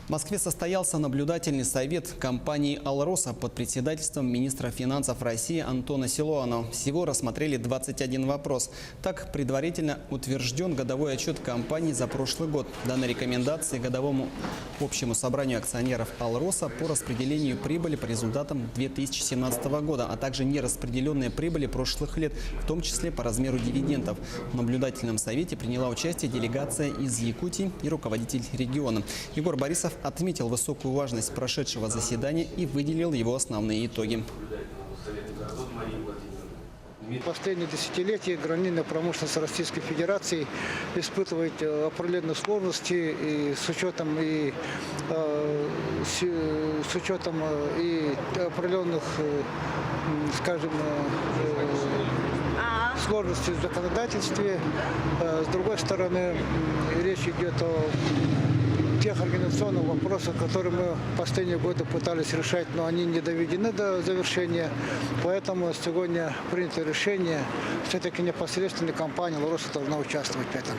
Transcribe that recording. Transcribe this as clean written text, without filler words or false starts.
В Москве состоялся наблюдательный совет компании «Алроса» под председательством министра финансов России Антона Силуанова. Всего рассмотрели 21 вопрос. Так, предварительно утвержден годовой отчет компании за прошлый год. Даны рекомендации годовому общему собранию акционеров «Алроса» по распределению прибыли по результатам 2017 года, а также нераспределенные прибыли прошлых лет, в том числе по размеру дивидендов. В наблюдательном совете приняла участие делегация из Якутии и руководитель региона. Егор Борисов отметил высокую важность прошедшего заседания и выделил его основные итоги. В последние десятилетия гранильная промышленность Российской Федерации испытывает определенные сложности и с учетом определенных, скажем, сложностей в законодательстве. С другой стороны, речь идет о тех организационных вопросах, которые мы в последние годы пытались решать, но они не доведены до завершения. Поэтому сегодня принято решение, все-таки непосредственно компания «Алроса» должна участвовать в этом.